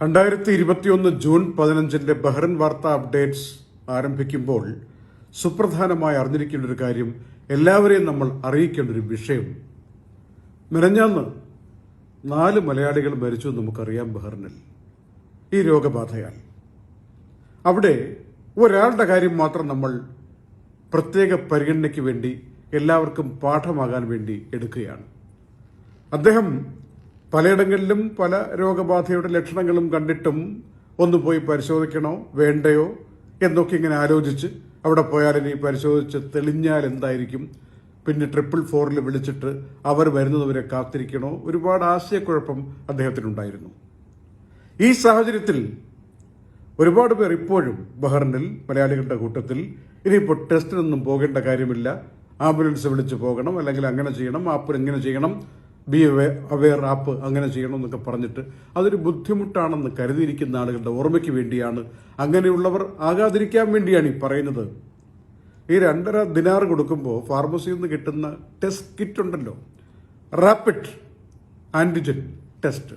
2021 June 15 Bahrain വാർത്താ updates ആരംഭിക്കുമ്പോൾ സുപ്രധാനമായി അറിഞ്ഞിരിക്കേണ്ട ഒരു കാര്യം, എല്ലാവരെയും നമ്മൾ അറിയിക്കേണ്ട ഒരു വിഷയം. മിനിഞ്ഞാന്ന് 4 മലയാളികൾ മരിച്ചു എന്ന് നമുക്കറിയാം ബഹ്റിനിൽ ഈ രോഗബാധയാൽ. അവിടെ ഒരാളുടെ കാര്യം മാത്രം നമ്മൾ പ്രത്യേക പരിഗണനയ്ക്ക് വേണ്ടി എല്ലാവർക്കും പാഠമാകാൻ വേണ്ടി എടുക്കുകയാണ്. അദ്ദേഹം പലയിടങ്ങളിലും പല രോഗബാധയുടെ ലക്ഷണങ്ങളും കണ്ടിട്ടും ഒന്ന് പോയി പരിശോധിക്കണോ വേണ്ടയോ എന്നൊക്കെ ഇങ്ങനെ ആലോചിച്ച് അവിടെ പോയാൽ ഇനി പരിശോധിച്ച് തെളിഞ്ഞാൽ എന്തായിരിക്കും, പിന്നെ 444 വിളിച്ചിട്ട് അവർ വരുന്നതുവരെ കാത്തിരിക്കണോ, ഒരുപാട് ആശയക്കുഴപ്പം അദ്ദേഹത്തിനുണ്ടായിരുന്നു. ഈ സാഹചര്യത്തിൽ ഒരുപാട് പേർ ഇപ്പോഴും ബഹ്റിനിൽ മലയാളികളുടെ കൂട്ടത്തിൽ ഇനിയിപ്പോൾ ടെസ്റ്റിനൊന്നും പോകേണ്ട കാര്യമില്ല, ആംബുലൻസ് വിളിച്ച് പോകണം, അല്ലെങ്കിൽ അങ്ങനെ ചെയ്യണം, ആപ്പ് ഇങ്ങനെ ചെയ്യണം, ബി അവെയർ ആപ്പ് അങ്ങനെ ചെയ്യണം എന്നൊക്കെ പറഞ്ഞിട്ട് അതൊരു ബുദ്ധിമുട്ടാണെന്ന് കരുതിയിരിക്കുന്ന ആളുകളുടെ ഓർമ്മയ്ക്ക് വേണ്ടിയാണ്, അങ്ങനെയുള്ളവർ ആകാതിരിക്കാൻ വേണ്ടിയാണ് ഈ പറയുന്നത്. ഈ 2.5 ദിനാർ കൊടുക്കുമ്പോൾ ഫാർമസിയിൽ നിന്ന് കിട്ടുന്ന ടെസ്റ്റ് കിറ്റ് ഉണ്ടല്ലോ, റാപ്പിഡ് ആന്റിജൻ ടെസ്റ്റ്,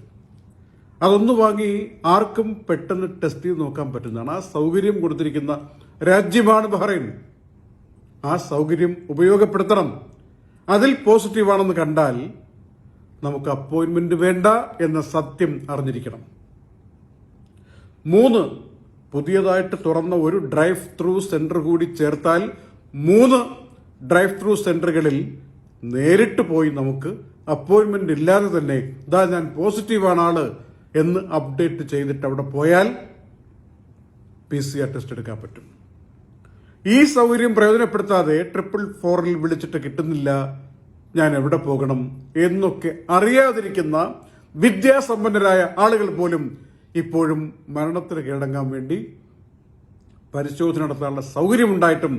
അതൊന്ന് വാങ്ങി ആർക്കും പെട്ടെന്ന് ടെസ്റ്റ് ചെയ്ത് നോക്കാൻ പറ്റുന്നതാണ്. ആ സൗകര്യം കൊടുത്തിരിക്കുന്ന രാജ്യമാണ് ബഹ്റൈൻ. ആ സൗകര്യം ഉപയോഗപ്പെടുത്തണം. അതിൽ പോസിറ്റീവാണെന്ന് കണ്ടാൽ നമുക്ക് അപ്പോയിന്റ്മെന്റ് വേണ്ട എന്ന സത്യം അറിഞ്ഞിരിക്കണം. 3 പുതിയതായിട്ട് തുറന്ന ഒരു ഡ്രൈവ് ത്രൂ സെന്റർ കൂടി ചേർത്താൽ 3 ഡ്രൈവ് ത്രൂ സെന്ററുകളിൽ നേരിട്ട് പോയി നമുക്ക് അപ്പോയിന്റ്മെന്റ് ഇല്ലാതെ തന്നെ ഇതാ ഞാൻ പോസിറ്റീവാണ് ആള് എന്ന് അപ്ഡേറ്റ് ചെയ്തിട്ട് അവിടെ പോയാൽ PCR ടെസ്റ്റ് എടുക്കാൻ പറ്റും. ഈ സൗകര്യം പ്രയോജനപ്പെടുത്താതെ 444 വിളിച്ചിട്ട് കിട്ടുന്നില്ല, ഞാൻ എവിടെ പോകണം എന്നൊക്കെ അറിയാതിരിക്കുന്ന വിദ്യാസമ്പന്നരായ ആളുകൾ പോലും ഇപ്പോഴും മരണത്തിന് കീഴടങ്ങാൻ വേണ്ടി പരിശോധന നടത്താനുള്ള സൗകര്യമുണ്ടായിട്ടും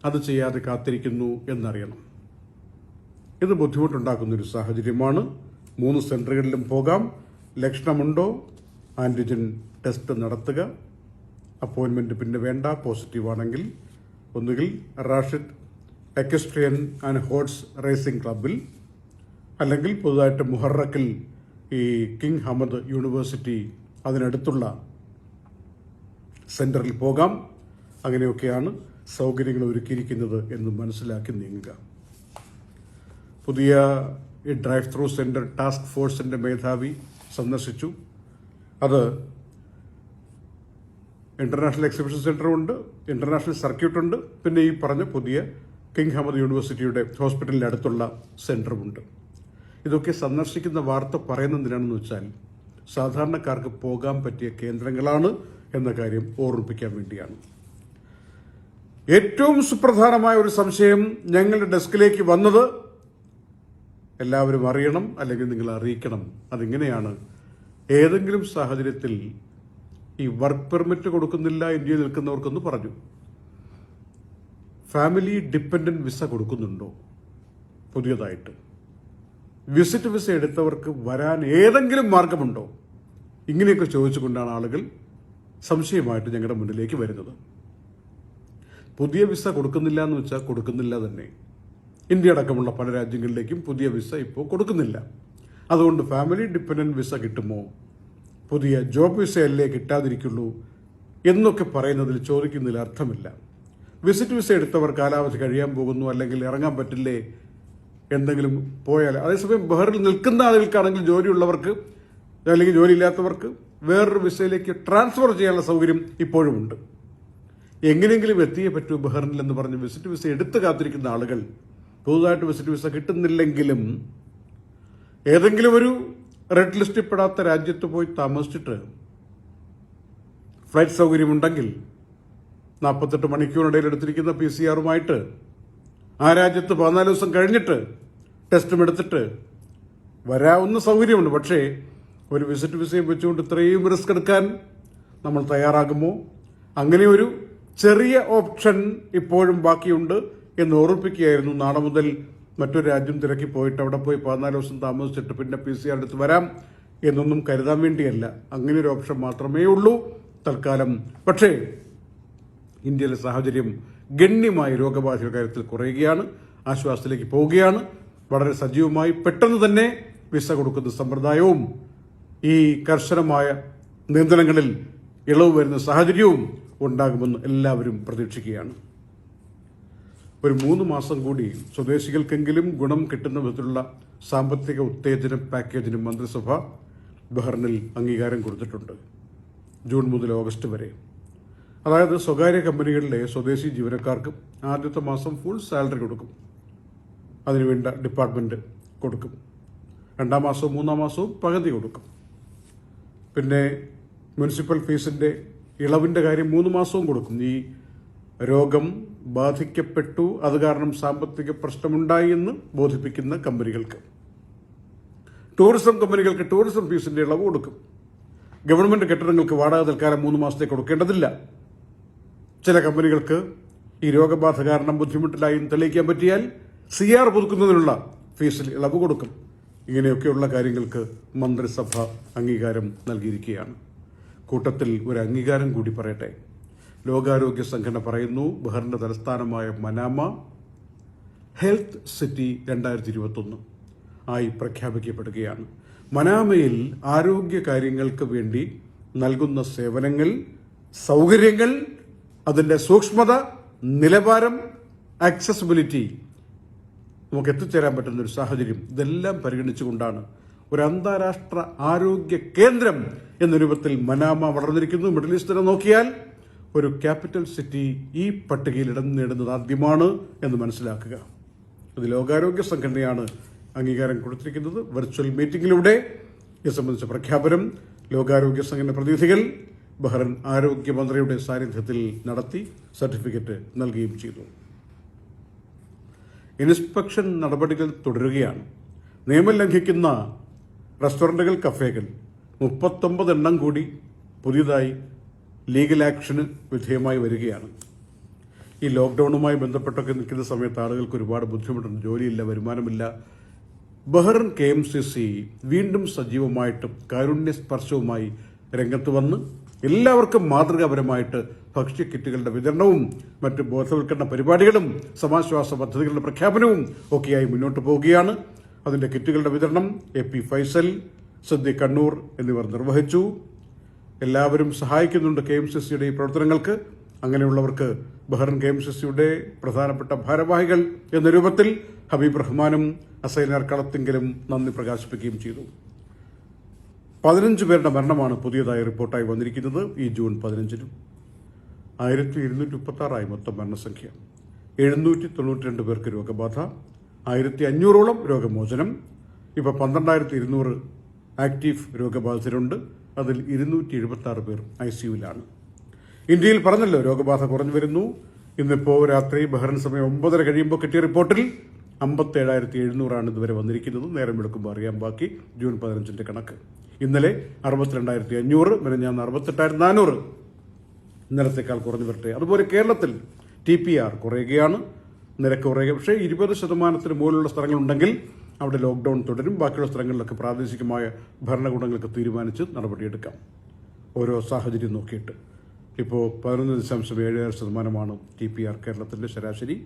അത് ചെയ്യാതെ കാത്തിരിക്കുന്നു എന്നറിയണം. ഇത് ബുദ്ധിമുട്ടുണ്ടാക്കുന്ന ഒരു സാഹചര്യമാണ്. 3 സെന്ററുകളിലും പോകാം. ലക്ഷണമുണ്ടോ ആന്റിജൻ ടെസ്റ്റ് നടത്തുക. അപ്പോയിന്റ്മെന്റ് പിന്നെ വേണ്ട. പോസിറ്റീവാണെങ്കിൽ ഒന്നുകിൽ റാഷിദ് എക്വസ്ട്രിയൻ ആൻഡ് ഹോർസ് റേസിംഗ് ക്ലബിൽ, അല്ലെങ്കിൽ പുതുതായിട്ട് മുഹറക്കിൽ ഈ കിങ് ഹമദ് യൂണിവേഴ്സിറ്റി അതിനടുത്തുള്ള സെന്ററിൽ പോകാം. അങ്ങനെയൊക്കെയാണ് സൗകര്യങ്ങൾ ഒരുക്കിയിരിക്കുന്നത് എന്ന് മനസ്സിലാക്കി നീങ്ങുക. പുതിയ ഈ ഡ്രൈവ് ത്രൂ സെന്റർ ടാസ്ക് ഫോഴ്സിന്റെ മേധാവി സന്ദർശിച്ചു. അത് ഇന്റർനാഷണൽ എക്സിബിഷൻ സെന്റർ ഉണ്ട്, ഇന്റർനാഷണൽ സർക്യൂട്ട് ഉണ്ട്, പിന്നെ ഈ പറഞ്ഞ പുതിയ കിങ് ഹമദ് യൂണിവേഴ്സിറ്റിയുടെ ഹോസ്പിറ്റലിന്റെ അടുത്തുള്ള സെന്ററുമുണ്ട്. ഇതൊക്കെ സന്ദർശിക്കുന്ന വാർത്ത പറയുന്നതിനാണെന്ന് വെച്ചാൽ സാധാരണക്കാർക്ക് പോകാൻ പറ്റിയ കേന്ദ്രങ്ങളാണ് എന്ന കാര്യം ഓർമ്മിപ്പിക്കാൻ വേണ്ടിയാണ്. ഏറ്റവും സുപ്രധാനമായ ഒരു സംശയം ഞങ്ങളുടെ ഡെസ്കിലേക്ക് വന്നത് എല്ലാവരും അറിയണം, അല്ലെങ്കിൽ നിങ്ങൾ അറിയിക്കണം. അതിങ്ങനെയാണ്: ഏതെങ്കിലും സാഹചര്യത്തിൽ ഈ വർക്ക് പെർമിറ്റ് കൊടുക്കുന്നില്ല ഇന്ത്യയിൽ നിൽക്കുന്നവർക്കെന്ന് പറഞ്ഞു, ഫാമിലി ഡിപ്പെൻഡന്റ് വിസ കൊടുക്കുന്നുണ്ടോ പുതിയതായിട്ട്? വിസിറ്റ് വിസ എടുത്തവർക്ക് വരാൻ ഏതെങ്കിലും മാർഗമുണ്ടോ? ഇങ്ങനെയൊക്കെ ചോദിച്ചുകൊണ്ടാണ് ആളുകൾ സംശയമായിട്ട് ഞങ്ങളുടെ മുന്നിലേക്ക് വരുന്നത്. പുതിയ വിസ കൊടുക്കുന്നില്ല എന്ന് വെച്ചാൽ കൊടുക്കുന്നില്ല തന്നെ. ഇന്ത്യ അടക്കമുള്ള പല രാജ്യങ്ങളിലേക്കും പുതിയ വിസ ഇപ്പോൾ കൊടുക്കുന്നില്ല. അതുകൊണ്ട് ഫാമിലി ഡിപ്പെൻഡന്റ് വിസ കിട്ടുമോ, പുതിയ ജോബ് വിസയല്ലേ കിട്ടാതിരിക്കുള്ളൂ എന്നൊക്കെ പറയുന്നതിൽ ചോദിക്കുന്നതിൽ അർത്ഥമില്ല. വിസിറ്റ് വിസ എടുത്തവർ കാലാവധി കഴിയാൻ പോകുന്നു, അല്ലെങ്കിൽ ഇറങ്ങാൻ പറ്റില്ലേ, എന്തെങ്കിലും പോയാൽ. അതേസമയം ബഹ്റിൽ നിൽക്കുന്ന ആളുകൾക്കാണെങ്കിൽ ജോലിയുള്ളവർക്ക് അല്ലെങ്കിൽ ജോലിയില്ലാത്തവർക്ക് വേറൊരു വിസയിലേക്ക് ട്രാൻസ്ഫർ ചെയ്യാനുള്ള സൗകര്യം ഇപ്പോഴും ഉണ്ട്. എങ്ങനെയെങ്കിലും എത്തിയേ പറ്റൂ ബഹ്റിനിൽ എന്ന് പറഞ്ഞ് വിസിറ്റ് വിസ എടുത്ത് കാത്തിരിക്കുന്ന ആളുകൾ പുതുതായിട്ട് വിസിറ്റ് വിസ കിട്ടുന്നില്ലെങ്കിലും ഏതെങ്കിലും ഒരു റെഡ് ലിസ്റ്റിൽ പെടാത്ത രാജ്യത്ത് പോയി താമസിച്ചിട്ട് ഫ്ലൈറ്റ് സൗകര്യമുണ്ടെങ്കിൽ 48 മണിക്കൂറിനിടയിൽ എടുത്തിരിക്കുന്ന PCR ആ രാജ്യത്ത് 14 ദിവസം കഴിഞ്ഞിട്ട് ടെസ്റ്റും എടുത്തിട്ട് വരാവുന്ന സൗകര്യമുണ്ട്. പക്ഷേ ഒരു വിസിറ്റ് വിസയും വെച്ചുകൊണ്ട് ഇത്രയും റിസ്ക് എടുക്കാൻ നമ്മൾ തയ്യാറാകുമോ? അങ്ങനെ ഒരു ചെറിയ ഓപ്ഷൻ ഇപ്പോഴും ബാക്കിയുണ്ട് എന്ന് ഓർമ്മിപ്പിക്കുകയായിരുന്നു. നാളെ മുതൽ മറ്റൊരു രാജ്യം തിരക്കി പോയിട്ട് അവിടെ പോയി 14 ദിവസം താമസിച്ചിട്ട് പിന്നെ PCR എടുത്ത് വരാം എന്നൊന്നും കരുതാൻ വേണ്ടിയല്ല. അങ്ങനെ ഒരു ഓപ്ഷൻ മാത്രമേ ഉള്ളൂ തൽക്കാലം. പക്ഷേ ഇന്ത്യയിലെ സാഹചര്യം ഗണ്യമായി രോഗബാധയുടെ കാര്യത്തിൽ കുറയുകയാണ്, ആശ്വാസത്തിലേക്ക് പോവുകയാണ്. വളരെ സജീവമായി പെട്ടെന്ന് തന്നെ വിസ കൊടുക്കുന്ന സമ്പ്രദായവും ഈ കർശനമായ നിയന്ത്രണങ്ങളിൽ ഇളവ് വരുന്ന സാഹചര്യവും ഉണ്ടാകുമെന്ന് എല്ലാവരും പ്രതീക്ഷിക്കുകയാണ്. ഒരു 3 മാസം കൂടി സ്വദേശികൾക്കെങ്കിലും ഗുണം കിട്ടുന്ന വിധത്തിലുള്ള സാമ്പത്തിക ഉത്തേജന പാക്കേജിന് മന്ത്രിസഭ ബഹ്റിനിൽ അംഗീകാരം കൊടുത്തിട്ടുണ്ട്. ജൂൺ മുതൽ ഓഗസ്റ്റ് വരെ. അതായത് സ്വകാര്യ കമ്പനികളിലെ സ്വദേശി ജീവനക്കാർക്ക് ആദ്യത്തെ മാസം ഫുൾ സാലറി കൊടുക്കും, അതിനുവേണ്ട ഡിപ്പാർട്ട്മെന്റ് കൊടുക്കും. 2ാം മാസവും 3ാം മാസവും പകുതി കൊടുക്കും. പിന്നെ മുനിസിപ്പൽ ഫീസിന്റെ ഇളവിന്റെ കാര്യം 3 മാസവും കൊടുക്കും. ഈ രോഗം ബാധിക്കപ്പെട്ടു, അത് കാരണം സാമ്പത്തിക പ്രശ്നമുണ്ടായി എന്ന് ബോധിപ്പിക്കുന്ന കമ്പനികൾക്ക്. ടൂറിസം കമ്പനികൾക്ക് ടൂറിസം ഫീസിന്റെ ഇളവ് കൊടുക്കും. ഗവൺമെന്റ് കെട്ടിടങ്ങൾക്ക് വാടക തൽക്കാലം 3 മാസത്തേക്ക് കൊടുക്കേണ്ടതില്ല. ചില കമ്പനികൾക്ക് ഈ രോഗബാധ കാരണം ബുദ്ധിമുട്ടിലായി തെളിയിക്കാൻ പറ്റിയാൽ CR പുതുക്കുന്നതിനുള്ള ഫീസിൽ ഇളവ് കൊടുക്കും. ഇങ്ങനെയൊക്കെയുള്ള കാര്യങ്ങൾക്ക് മന്ത്രിസഭ അംഗീകാരം നൽകിയിരിക്കുകയാണ്. കൂട്ടത്തിൽ ഒരു അംഗീകാരം കൂടി പറയട്ടെ. ലോകാരോഗ്യ സംഘടന പറയുന്നു, ബഹ്റിന്റെ തലസ്ഥാനമായ മനാമ ഹെൽത്ത് സിറ്റി 2021 ആയി പ്രഖ്യാപിക്കപ്പെടുകയാണ്. മനാമയിൽ ആരോഗ്യ കാര്യങ്ങൾക്ക് വേണ്ടി നൽകുന്ന സേവനങ്ങൾ, സൗകര്യങ്ങൾ, അതിന്റെ സൂക്ഷ്മത, നിലവാരം, ആക്സസിബിലിറ്റി, നമുക്ക് എത്തിച്ചേരാൻ പറ്റുന്ന ഒരു സാഹചര്യം, ഇതെല്ലാം പരിഗണിച്ചുകൊണ്ടാണ് ഒരു അന്താരാഷ്ട്ര ആരോഗ്യ കേന്ദ്രം എന്ന രൂപത്തിൽ മനാമ വളർന്നിരിക്കുന്നു. മിഡിൽ ഈസ്റ്റിനെ നോക്കിയാൽ ഒരു ക്യാപിറ്റൽ സിറ്റി ഈ പട്ടികയിൽ ഇടം നേടുന്നത് ആദ്യമാണ് എന്ന് മനസ്സിലാക്കുക. ഇത് ലോകാരോഗ്യ സംഘടനയാണ് അംഗീകാരം കൊടുത്തിരിക്കുന്നത്. വെർച്വൽ മീറ്റിംഗിലൂടെ ഇത് സംബന്ധിച്ച പ്രഖ്യാപനം ലോകാരോഗ്യ സംഘടന പ്രതിനിധികൾ ബഹ്റിൻ ആരോഗ്യമന്ത്രിയുടെ സാന്നിധ്യത്തിൽ നടത്തി സർട്ടിഫിക്കറ്റ് നൽകുകയും ചെയ്തു. ഇൻസ്പെക്ഷൻ നടപടികൾ തുടരുകയാണ്. നിയമം ലംഘിക്കുന്ന റെസ്റ്റോറന്റുകൾ, കഫേകൾ 39 എണ്ണം കൂടി പുതിയതായി ലീഗൽ ആക്ഷന് വിധേയമായി വരികയാണ്. ഈ ലോക്ക്ഡൌണുമായി ബന്ധപ്പെട്ടൊക്കെ നിൽക്കുന്ന സമയത്ത് ആളുകൾക്ക് ഒരുപാട് ബുദ്ധിമുട്ടുണ്ട്. ജോലിയില്ല, വരുമാനമില്ല. ബഹ്റിൻ KMCC വീണ്ടും സജീവമായിട്ടും കാരുണ്യ സ്പർശവുമായി രംഗത്ത് വന്ന് എല്ലാവർക്കും മാതൃകാപരമായിട്ട് ഭക്ഷ്യ കിറ്റുകളുടെ വിതരണവും മറ്റ് ബോധവൽക്കരണ പരിപാടികളും സമാശ്വാസ പദ്ധതികളുടെ പ്രഖ്യാപനവും ഒക്കെയായി മുന്നോട്ട് പോവുകയാണ്. അതിന്റെ കിറ്റുകളുടെ വിതരണം AP ഫൈസൽ, സിദ്ദിഖ് കണ്ണൂർ എന്നിവർ നിർവഹിച്ചു. എല്ലാവരും സഹായിക്കുന്നുണ്ട് KMCCയുടെ ഈ പ്രവർത്തനങ്ങൾക്ക്. അങ്ങനെയുള്ളവർക്ക് ബഹ്റിൻ KMCCയുടെ പ്രധാനപ്പെട്ട ഭാരവാഹികൾ എന്ന രൂപത്തിൽ ഹബീബ് റഹ്മാനും അസൈനാർ കളത്തിങ്കലും നന്ദി പ്രകാശിപ്പിക്കുകയും ചെയ്തു. 15 പേരുടെ മരണമാണ് പുതിയതായി റിപ്പോർട്ടായി വന്നിരിക്കുന്നത്. ഈ ജൂൺ 15-നും 1236 മൊത്തം മരണസംഖ്യ. 792 പേർക്ക് രോഗബാധ, 1500ഓളം രോഗമോചനം. ഇപ്പോൾ 12200 ആക്റ്റീവ് രോഗബാധിതരുണ്ട്. അതിൽ 276 പേർ ICUവിലാണ്. ഇന്ത്യയിൽ പറഞ്ഞല്ലോ രോഗബാധ കുറഞ്ഞു വരുന്നു. ഇന്നിപ്പോൾ രാത്രി ബഹ്റിൻ സമയം 9:30 കഴിയുമ്പോൾ കിട്ടിയ റിപ്പോർട്ടിൽ 57,700 ഇതുവരെ വന്നിരിക്കുന്നത്. നേരം എടുക്കുമ്പോൾ അറിയാൻ ബാക്കി. ജൂൺ 15-ന്റെ കണക്ക്. ഇന്നലെ 62,500, മിനിഞ്ഞാന്ന് 68,400. ഇന്നലത്തേക്കാൾ കുറഞ്ഞു വരട്ടെ. അതുപോലെ കേരളത്തിൽ TPR കുറയുകയാണ്, നിരക്ക് കുറയുക. പക്ഷേ 20% മുകളിലുള്ള സ്ഥലങ്ങളുണ്ടെങ്കിൽ അവിടെ ലോക്ക്ഡൌൺ തുടരും. ബാക്കിയുള്ള സ്ഥലങ്ങളിലൊക്കെ പ്രാദേശികമായ ഭരണകൂടങ്ങൾക്ക് തീരുമാനിച്ച് നടപടിയെടുക്കാം, ഓരോ സാഹചര്യം നോക്കിയിട്ട്. ഇപ്പോൾ 11.76% TPR കേരളത്തിന്റെ ശരാശരി.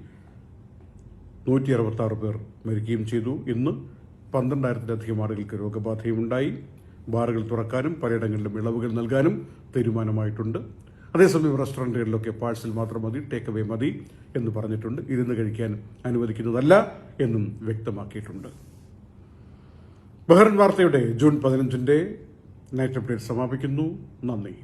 166 പേർ മരിക്കുകയും ചെയ്തു. ഇന്ന് 12,000-ലധികം ആളുകൾക്ക് രോഗബാധയുമുണ്ടായി. ബാറുകൾ തുറക്കാനും പലയിടങ്ങളിലും ഇളവുകൾ നൽകാനും തീരുമാനമായിട്ടുണ്ട്. അതേസമയം റെസ്റ്റോറന്റുകളിലൊക്കെ പാഴ്സൽ മാത്രം മതി, ടേക്ക് അവേ മതി എന്ന് പറഞ്ഞിട്ടുണ്ട്. ഇരുന്ന് കഴിക്കാൻ അനുവദിക്കുന്നതല്ല എന്നും വ്യക്തമാക്കിയിട്ടുണ്ട്. ബഹ്റിൻ വാർത്തയുടെ ജൂൺ 15-ന്റെ നൈറ്റ് അപ്ഡേറ്റ് സമാപിക്കുന്നു. നന്ദി.